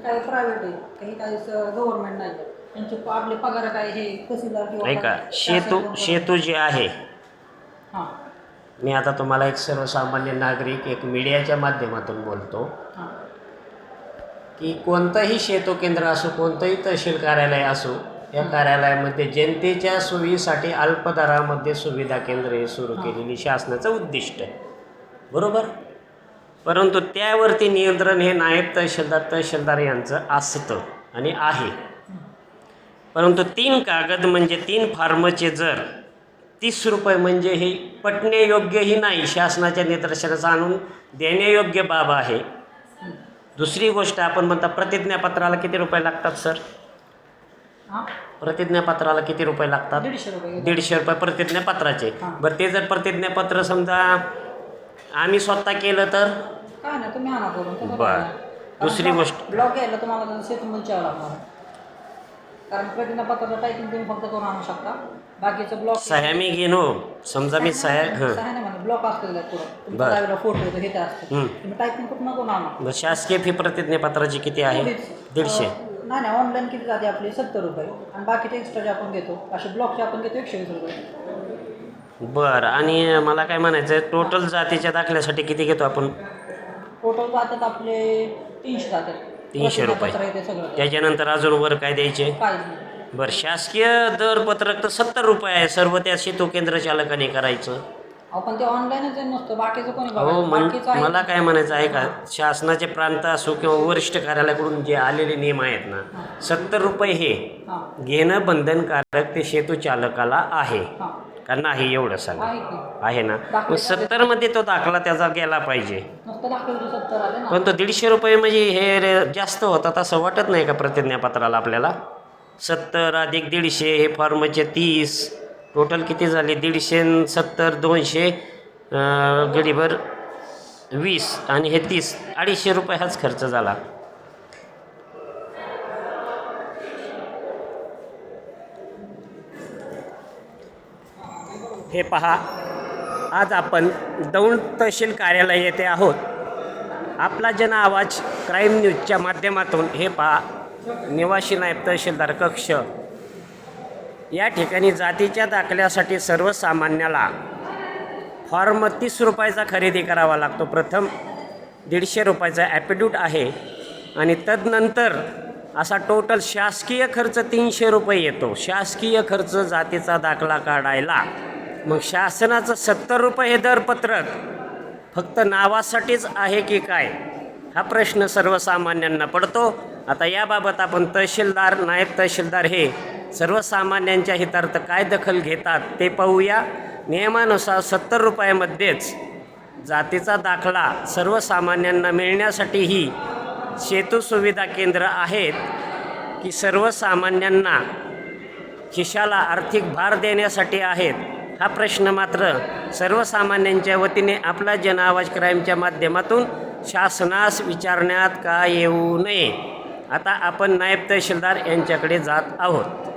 काही प्रायव्हेट आहे, काही काही गव्हर्नमेंट नाही. त्यांचे आपले पगार काय हे तहसीलदार किंवा ऐका, सेतू जे आहे, हां मी आता तुम्हाला एक सर्वसामान्य नागरिक एक मीडियाच्या माध्यमातून बोलतो हां की कोणतंही सेतू केंद्र असो, कोणतंही तहसील कार्यालय असो, या कार्यालयामध्ये जनतेच्या सोयीसाठी अल्प दरामध्ये सुविधा केंद्रे सुरू केलेली शासनाचं उद्दिष्ट आहे, बरोबर. परंतु त्यावरती नियंत्रण हे नायब तहसीलदार यांचं असतं आणि आहे. परंतु 3 कागद म्हणजे 3 फॉर्मचे जर 30 रुपये म्हणजे हे पटण्यायोग्यही नाही, शासनाच्या निदर्शनास आणून देण्यायोग्य बाब आहे. दुसरी गोष्ट, आपण म्हणता प्रतिज्ञापत्राला किती रुपये लागतात सर? प्रतिज्ञापत्राला किती रुपये लागतात? 150 रुपये प्रतिज्ञापत्राचे. बरं, ते जर प्रतिज्ञापत्र समजा आम्ही स्वतः केलं तर काय नाही, तुम्ही आणा करून. बरं, दुसरी गोष्ट, ब्लॉक घ्यायला तुम्हाला सेतूमध्ये विचारावं लागणार, कारण प्रतिज्ञापत्राचं टायपिंग तुम्ही फक्त करून आणू शकता. बाकीचं ब्लॉक सह्या मी घेईन हो, समजा मी सह्या नाही म्हणजे ब्लॉक असलेलं पुढं तुमच्या फोटो हे ते असतं, तुम्ही टायपिंग कुठं नको आणा. शासकीय फी प्रतिज्ञापत्राची किती आहे? 150. नाही नाही, ऑनलाईन किती जाते आपली 70 रुपये, आणि बाकीचे एक्स्ट्रा जे आपण घेतो असे ब्लॉकचे आपण घेतो 120 रुपये. बरं, आणि मला काय म्हणायचं आहे, टोटल जातीच्या दाखल्यासाठी किती घेतो आपण? टोटल जातात आपले 300 जातात. 300 रुपये. त्याच्यानंतर अजून वर काय द्यायचे? काहीच नाही. बरं, शासकीय दरपत्रक तर 70 रुपये आहे, सर्व त्या सेतू केंद्र चालकाने करायचं. आपण ते ऑनलाईनच नसतं, बाकीचं कोणी हो, मला काय म्हणायचं आहे का, शासनाचे प्रांत असो किंवा वरिष्ठ कार्यालयाकडून जे आलेले नियम आहेत ना, 70 रुपये हे घेणं बंधनकारक ते सेतू चालकाला आहे का नाही, एवढं सांगा. आहे ना, मग 70 मध्ये तो दाखला त्याचा गेला पाहिजे. पण तो 150 रुपये म्हणजे हे जास्त होतात असं वाटत नाही का प्रतिज्ञापत्राला आपल्याला? 70 अधिक 150 हे फॉर्मचे 30, टोटल किती झाले? 150, 70, 200 गडीभर 20 आणि हे 30, 250 रुपये हाच खर्च झाला. हे पहा, आज आपण दौंड तहसील कार्यालय येथे आहोत. आपला जन आवाज क्राईम न्यूजच्या माध्यमातून हे पहा, निवासी नायब तहसीलदार कक्ष या ठिकाणी जातीच्या दाखल्यासाठी सर्वसामान्याला फॉर्म 30 रुपयाचा खरेदी करावा लागतो. प्रथम 150 रुपयाचा ॲफिड्यूट आहे आणि तदनंतर असा टोटल शासकीय खर्च 300 रुपये येतो. शासकीय खर्च जातीचा दाखला काढायला. मग शासनाचं 70 रुपये हे दरपत्रक फक्त नावासाठीच आहे की काय, हा प्रश्न सर्वसामान्यांना पडतो. आता याबाबत आपण तहसीलदार, नायब तहसीलदार हे सर्वसामान्यांच्या हितार्थ काय दखल घेतात ते पाहूया. नियमानुसार 70 रुपयामध्येच जातीचा दाखला सर्वसामान्यांना मिळण्यासाठी ही सेतू सुविधा केंद्र आहेत की सर्वसामान्यांना खिशाला आर्थिक भार देण्यासाठी आहेत, हा प्रश्न मात्र सर्वसामान्यांच्या वतीने आपला जन आवाज क्राईमच्या माध्यमातून शासनास विचारण्यात का येऊ नये. आता आपण नायब तहसीलदार यांच्याकडे जात आहोत.